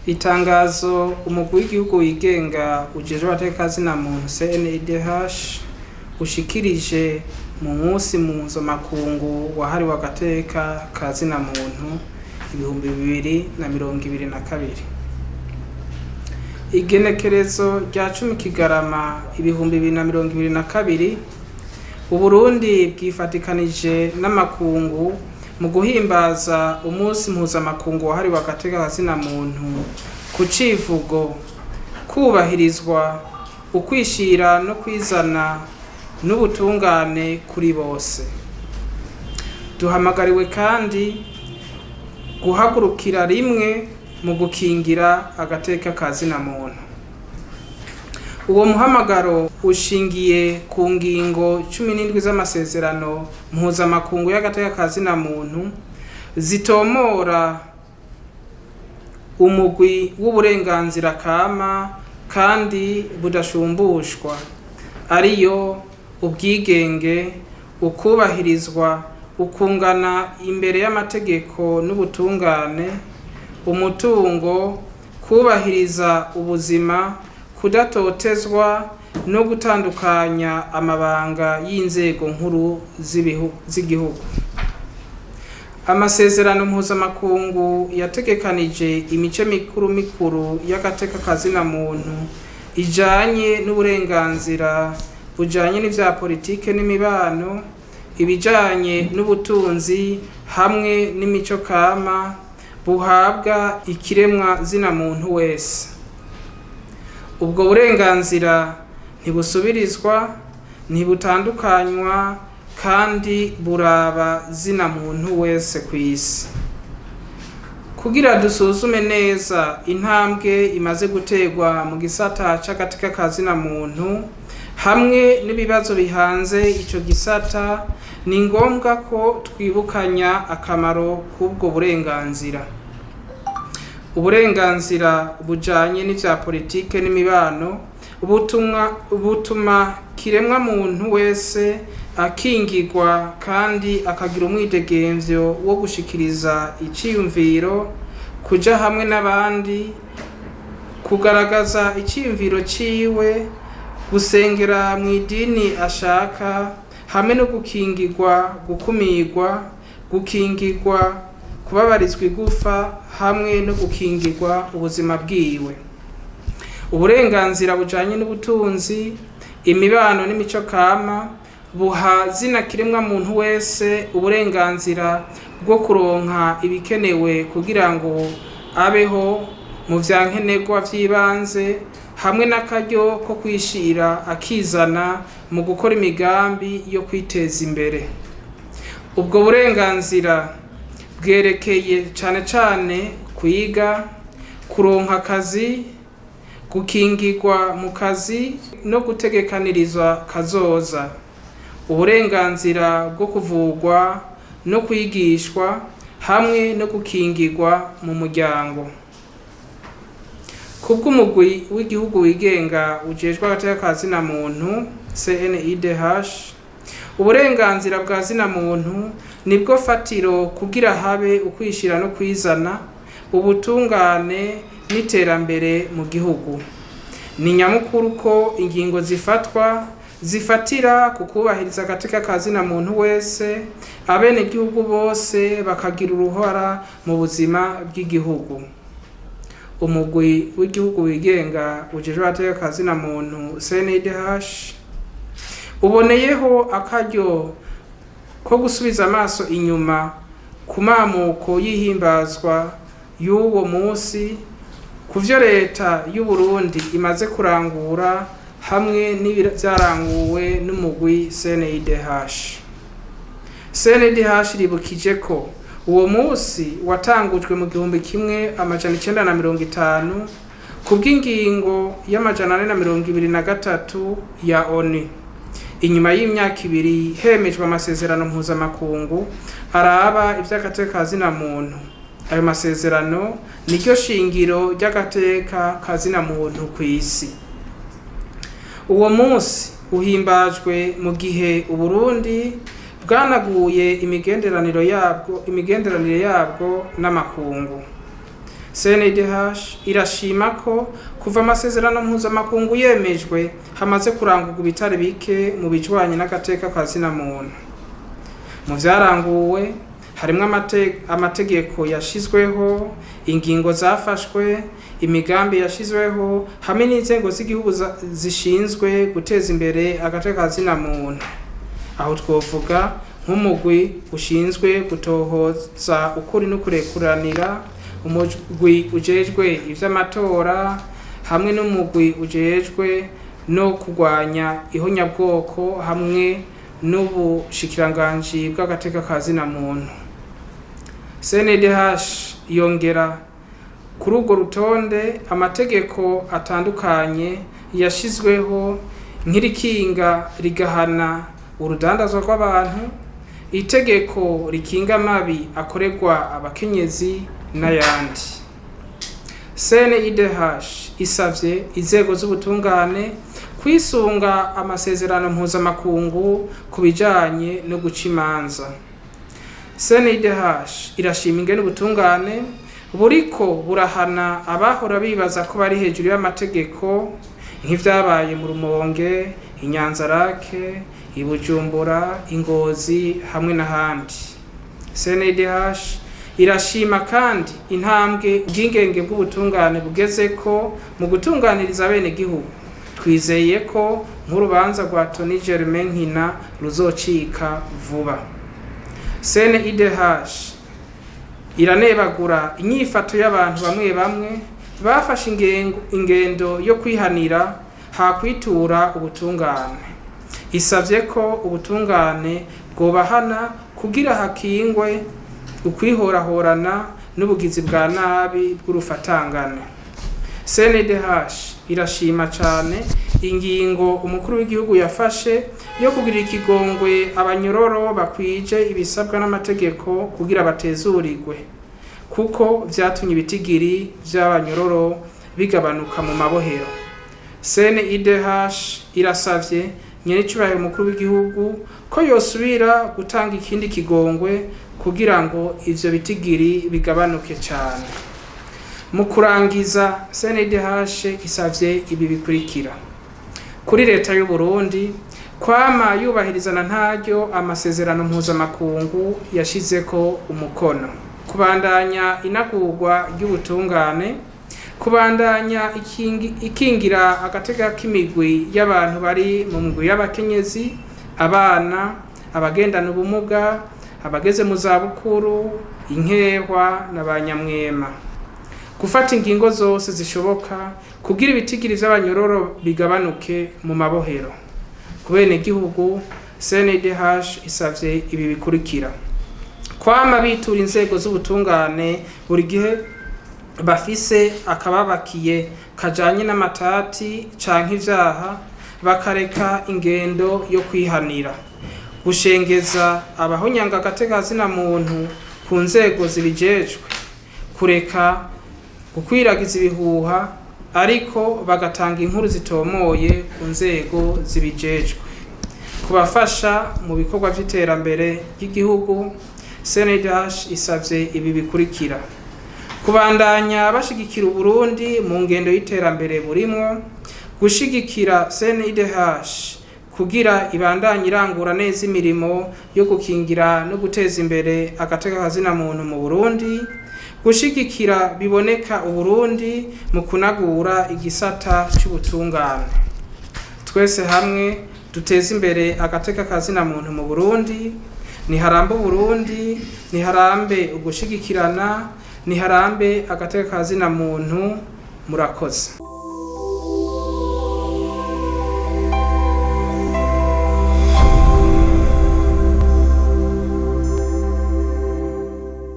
Itangazo umugwi w'igihugu wigenga ujejwe agateka zina muntu CNIDH ushikirije mu munsi mpuzamakungu wahariwe agateka ka zina muntu 2022. Igenekerezo rya 10 Kigarama 2022 Uburundi bwifatikanije n'amakungu mu guhimbaza umunsi mpuzamakungu wahariwe agateka ka zina muntu ku civugo kubahirizwa ukwishira no kwizana n'ubutungane kuri bose. Duhamagariwe kandi guhagurukira rimwe mu gukingira agateka ka zina muntu. Uwo muhamagaro ushingiye ku ngingo 17 z'amasezerano mpuzamakungu y'agateka ka zina muntu zitomora umugwi w'uburenganzira kama kandi budashumbushwa, ariyo ubwigenge, ukubahirizwa, ukungana imbere y'amategeko n'ubutungane, umutungo, kubahiriza ubuzima, kudatotezwa no gutandukanya amabanga y'inzego nkuru z'igihugu. Amasezerano mpuzamakungu yategekanije imice mikuru y'agateka ka zina muntu ijanye n'uburenganzira bujanye n'ivya politike n'imibano, ibijanye n'ubutunzi hamwe n'imico kama buhabwa ikiremwa zina muntu wese. Ubwo burenganzira ntibusubirizwa, ntibutandukanywa kandi buraba zina muntu wese kw'isi. Kugira dusuzume neza intambwe imaze gutegwa mu gisata c'agateka ka zina muntu hamwe n'ibibazo bihanze ico gisata, ni ngombwa ko twibukanya akamaro k'ubwo burenganzira. Uburenganzira bujanye n'ivya politike n'imibano butuma kiremwa muntu wese akingirwa kandi akagira umwidegemvyo wo gushikiriza iciyumviro, kuja hamwe n'abandi, kugaragaza iciyumviro ciwe, gusengera mu idini ashaka, hamwe no gukingirwa, gukumirwa, gukingirwa, kubabarizwa igufa hamwe no gukingirwa ubuzima bwiwe. Uburenganzira bujanye n'ubutunzi, imibano n'imico kama buha zina kiremwa muntu wese uburenganzira bwo kuronka ibikenewe kugira ngo abeho mu vyankenerwa vy'ibanze, hamwe n'akaryo ko kwishira akizana mu gukora imigambi yo kwiteza imbere. Ubwo burenganzira bwerekeye cane kwiga, kuronka akazi, gukingirwa mu kazi no gutegekanirizwa kazoza. Uburenganzira bwo kuvugwa no kwigishwa hamwe no gukingirwa mu muryango. Kubw'umugwi w'igihugu wigenga ujejwe agateka ka zina muntu CNIDH, uburenganzira bwa zina muntu nibwo fatiro kugira habe ukwishira no kwizana, ubutungane n'iterambere mu gihugu. Ni nyamukuru ko ingingo zifatira ku kubahiriza agateka ka zina muntu wese, abene gihugu bose bakagira uruhara mu buzima bw'igihugu. Umugwi w'igihugu wigenga ujejwe agateka ka zina muntu CNIDH uboneyeho akaryo ko gusubiza amaso inyuma ku mamuko y'ihimbazwa y'uwo munsi, kuvyo Reta y'u Burundi imaze kurangura hamwe n'ivyaranguwe n'umugwi CNIDH. CNIDH ribukije ko uwo munsi watangujwe mu 1950 kubw'ingingo y'423 ya ONU. Inyuma y'imyaka 2 hemejwe amasezerano mpuzamakungu araba ivy'agateka ka zina muntu. Ayo masezerano niryo shingiro ry'agateka ka zina muntu kw'isi. Uwo munsi uhimbajwe mu gihe Uburundi bwanaguye imigenderanire yabwo n'amakungu. CNIDH irashima ko kuva amasezerano mpuzamakungu yemejwe hamaze kurangurwa ibitari bike mu bijwanye n'agateka ka zina muntu. Mu vyaranguwe harimwo amategeko yashizweho, ingingo zafashwe, imigambi yashizweho hamwe n'inzego z'igihugu zishinzwe guteza imbere agateka ka zina muntu. Aho twovuga nk'umugwi ushinzwe gutohoza ukuri no kurekuranira, umugwi ujejwe ivy'amatora hamwe n'umugwi ujejwe no kurwanya ihonyabwoko hamwe n'ubushikiranganji bw'agateka ka zina muntu. CNIDH yongera kuri urwo rutonde amategeko atandukanye yashizweho nk'irikinga rigahana urudandazwa rw'abantu, itegeko rikinga amabi akorerwa abakenyezi n'ayandi. CNIDH isavye inzego z'ubutungane kwisunga amasezerano mpuzamakungu ku bijanye no guca imanza. CNIDH irashima ingene ubutungane buriko burahana abahora bibaza ko bari hejuru y'amategeko nk'ivyabaye mu Rumonge, Inyanzarake, Ibujumbura, Ingozi hamwe n'ahandi. CNIDH irashima kandi intambwe ubwigenge bw'ubutungane bugezeko mu gutunganiriza bene gihugu. Twizeye ko nk'urubanza rwa Tony Germain Nkina ruzocika vuba. CNIDH iranebagura inyifato y'abantu bamwe bamwe bafashe ingendo yo kwihanira hakwitura ubutungane. Isavye ko ubutungane bwobahana kugira hakingwe ukwihorahorana n'ubugizi bwa nabi bw'urufatangane. CNIDH irashima cane ingingo umukuru w'igihugu yafashe yo kugira ikigongwe abanyororo bakwije ibisabwa n'amategeko kugira batezurirwe, kuko vyatumye ibitigiri vy'abanyororo bigabanuka mu mabohero. CNIDH irasavye nyenicubahiro umukuru w'igihugu ko yosubira gutanga ikindi kigongwe kugira ngo ivyo bitigiri bigabanuke cane. Mu kurangiza, CNIDH isavye ibi bikurikira: kuri Reta y'u Burundi kwama yubahirizana ntaryo amasezerano mpuzamakungu yashizeko umukono, kubandanya inagurwa ry'ubutungane, kubandanya ikingira agateka k'imigwi y'abantu bari mu migwi y'abakenyezi, abana, abagendana ubumuga, abageze mu zabukuru, inkehwa n'abanyamwema. Gufata ingingo zose zishoboka kugira ibitigiri vy'abanyororo bigabanuke mu mabohero. Kubene gihugu, CNIDH isavye ibi bikurikira: kwama bitura inzego z'ubutungane buri gihe bafise akababakiye kajanye n'amatati canke ivyaha, bakareka ingendo yo kwihanira. Gushengeza abahonyanga agateka zina muntu ku nzego zibijejwe, kureka gukwiragiza ibihuha ariko bagatanga inkuru zitomoye ku nzego zibijejwe. Kubafasha mu bikorwa vy'iterambere ry'igihugu, CNIDH isavye ibi bikurikira: kubandanya bashigikira Uburundi mu ngendo y'iterambere burimwo, gushigikira CNIDH kugira ibandanye irangura neza imirimo yo gukingira no guteza imbere agateka ka zina muntu mu Burundi, gushigikira biboneka Uburundi mu kunagura igisata c'ubutungane. Twese hamwe duteze imbere agateka ka zina muntu mu Burundi. Niharambe Burundi, niharambe ugushigikirana, niharambe agateka ka zina muntu. Murakoze.